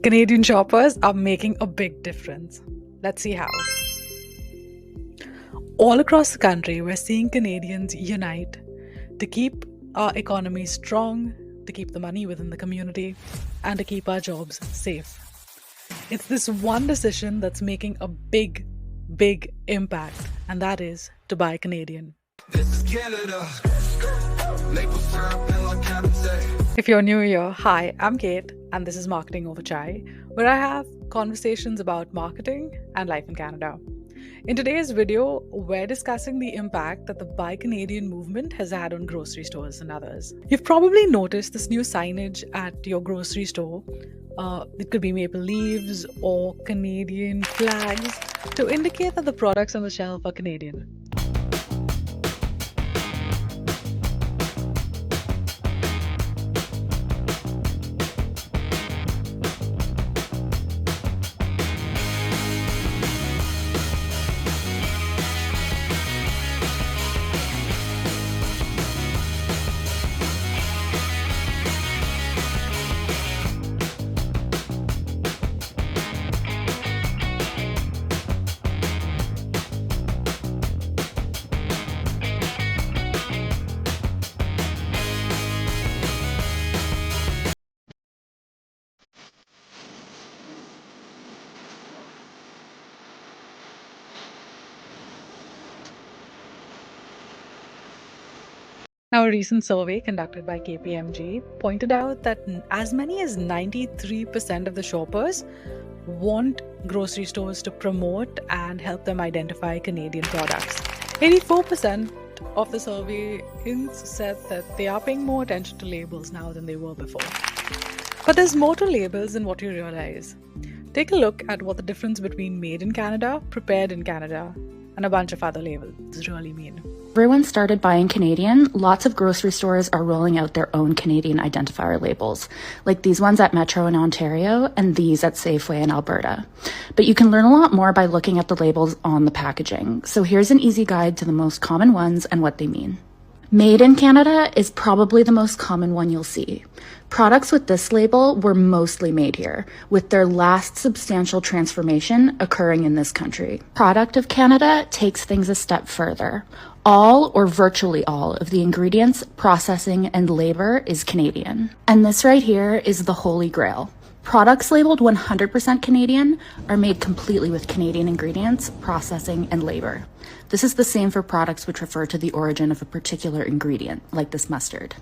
Canadian shoppers are making a big difference. Let's see how. All across the country, we're seeing Canadians unite to keep our economy strong, to keep the money within the community, and to keep our jobs safe. It's this one decision that's making a big, big impact, and that is to buy Canadian. This is Canada. Maple syrup and like Cabernet. If you're new here, hi, I'm Kate, and this is Marketing Over Chai, where I have conversations about marketing and life in Canada. In today's video, we're discussing the impact that the Buy Canadian movement has had on grocery stores and others. You've probably noticed this new signage at your grocery store. It could be maple leaves or Canadian flags to indicate that the products on the shelf are Canadian. Now, a recent survey conducted by KPMG pointed out that as many as 93% of the shoppers want grocery stores to promote and help them identify Canadian products. 84% of the surveyants said that they are paying more attention to labels now than they were before. But there's more to labels than what you realize. Take a look at what the difference between made in Canada, prepared in Canada, and a bunch of other labels really mean. Everyone started buying Canadian. Lots of grocery stores are rolling out their own Canadian identifier labels, like these ones at Metro in Ontario and these at Safeway in Alberta. But you can learn a lot more by looking at the labels on the packaging. So here's an easy guide to the most common ones and what they mean. Made in Canada is probably the most common one you'll see. Products with this label were mostly made here, with their last substantial transformation occurring in this country. Product of Canada takes things a step further. All or virtually all of the ingredients, processing, and labor is Canadian. And this right here is the holy grail. Products labeled 100% Canadian are made completely with Canadian ingredients, processing, and labor. This is the same for products which refer to the origin of a particular ingredient, like this mustard.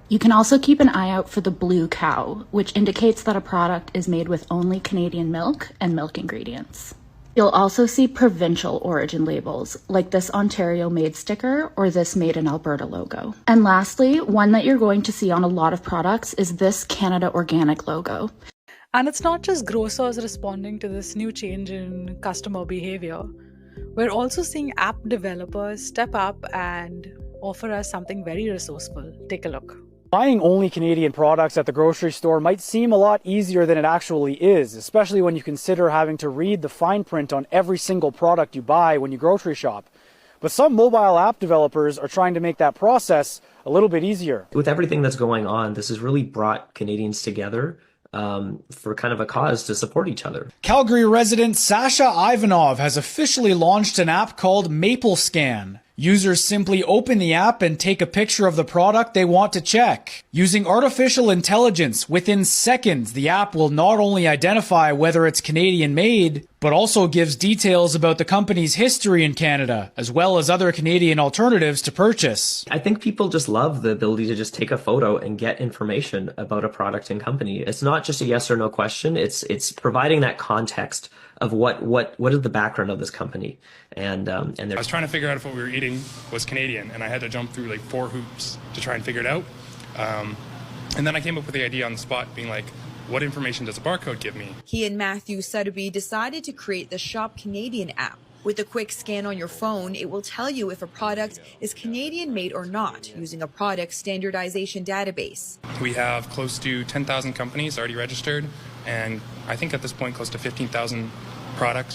You can also keep an eye out for the blue cow, which indicates that a product is made with only Canadian milk and milk ingredients. You'll also see provincial origin labels, like this Ontario Made sticker or this Made in Alberta logo. And lastly, one that you're going to see on a lot of products is this Canada Organic logo. And it's not just grocers responding to this new change in customer behavior. We're also seeing app developers step up and offer us something very resourceful. Take a look. Buying only Canadian products at the grocery store might seem a lot easier than it actually is, especially when you consider having to read the fine print on every single product you buy when you grocery shop. But some mobile app developers are trying to make that process a little bit easier. With everything that's going on, this has really brought Canadians together for kind of a cause to support each other. Calgary resident Sasha Ivanov has officially launched an app called Maple Scan. Users simply open the app and take a picture of the product they want to check. Using artificial intelligence, within seconds, the app will not only identify whether it's Canadian made, but also gives details about the company's history in Canada, as well as other Canadian alternatives to purchase. I think people just love the ability to just take a photo and get information about a product and company. It's not just a yes or no question. It's providing that context of what is the background of this company. And I was trying to figure out if what we were eating was Canadian, and I had to jump through like 4 hoops to try and figure it out. And then I came up with the idea on the spot, being like, what information does a barcode give me? He and Matthew Suddaby decided to create the Shop Canadian app. With a quick scan on your phone, it will tell you if a product is Canadian made or not, using a product standardization database. We have close to 10,000 companies already registered, and I think at this point close to 15,000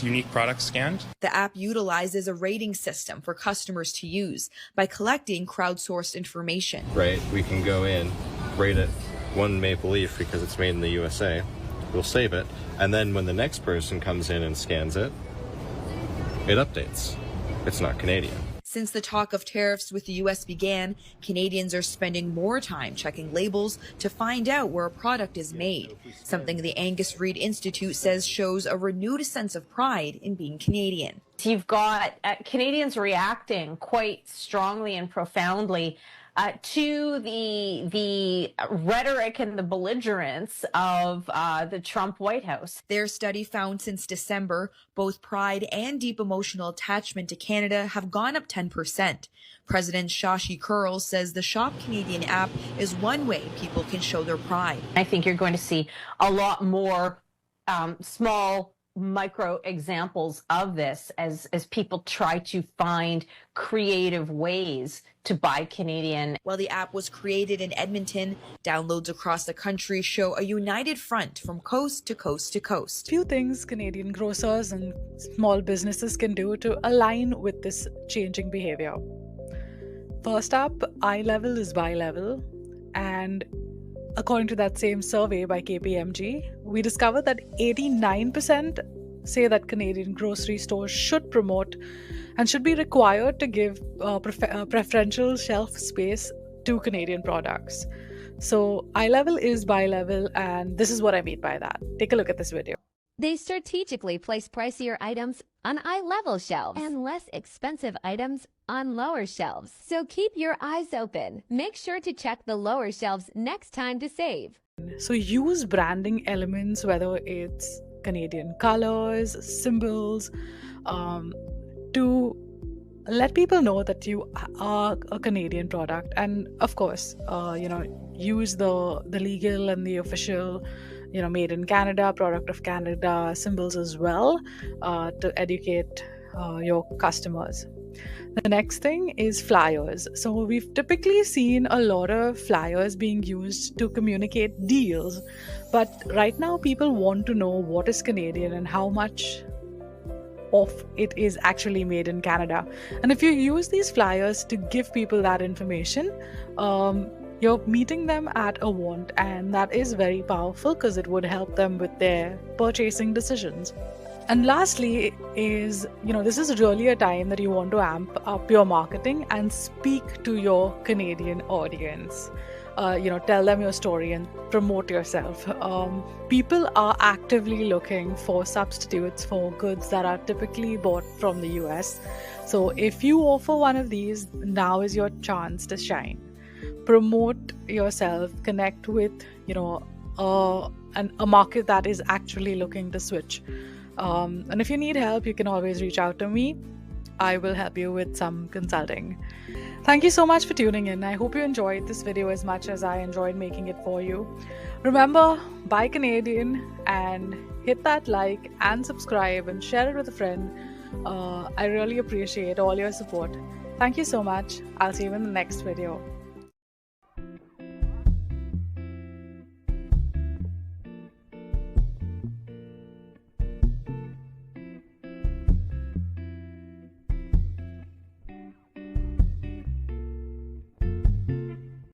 unique products scanned. The app utilizes a rating system for customers to use by collecting crowdsourced information. Right, we can go in, rate it 1 maple leaf because it's made in the USA, we'll save it, and then when the next person comes in and scans it, it updates. It's not Canadian. Since the talk of tariffs with the U.S. began, Canadians are spending more time checking labels to find out where a product is made, something the Angus Reid Institute says shows a renewed sense of pride in being Canadian. You've got Canadians reacting quite strongly and profoundly to the rhetoric and the belligerence of the Trump White House. Their study found since December, both pride and deep emotional attachment to Canada have gone up 10%. President Shashi Kurl says the Shop Canadian app is one way people can show their pride. I think you're going to see a lot more small micro examples of this as people try to find creative ways to buy Canadian. While the app was created in Edmonton, downloads across the country show a united front from coast to coast to coast. Few things Canadian grocers and small businesses can do to align with this changing behavior. First up, eye level is buy level, and according to that same survey by KPMG, we discovered that 89% say that Canadian grocery stores should promote and should be required to give preferential shelf space to Canadian products. So eye level is buy level, and this is what I mean by that. Take a look at this video. They strategically place pricier items on eye-level shelves and less expensive items on lower shelves. So keep your eyes open. Make sure to check the lower shelves next time to save. So use branding elements, whether it's Canadian colors, symbols, to let people know that you are a Canadian product. And of course, use the legal and the official, made in Canada, product of Canada symbols as well, to educate your customers. The next thing is flyers. So we've typically seen a lot of flyers being used to communicate deals, but right now people want to know what is Canadian and how much of it is actually made in Canada. And if you use these flyers to give people that information, you're meeting them at a want, and that is very powerful because it would help them with their purchasing decisions. And lastly is, this is really a time that you want to amp up your marketing and speak to your Canadian audience. Tell them your story and promote yourself. People are actively looking for substitutes for goods that are typically bought from the US. So if you offer one of these, now is your chance to shine. Promote yourself, connect with, a market that is actually looking to switch. And if you need help, you can always reach out to me. I will help you with some consulting. Thank you so much for tuning in. I hope you enjoyed this video as much as I enjoyed making it for you. Remember, buy Canadian and hit that like and subscribe and share it with a friend. I really appreciate all your support. Thank you so much. I'll see you in the next video.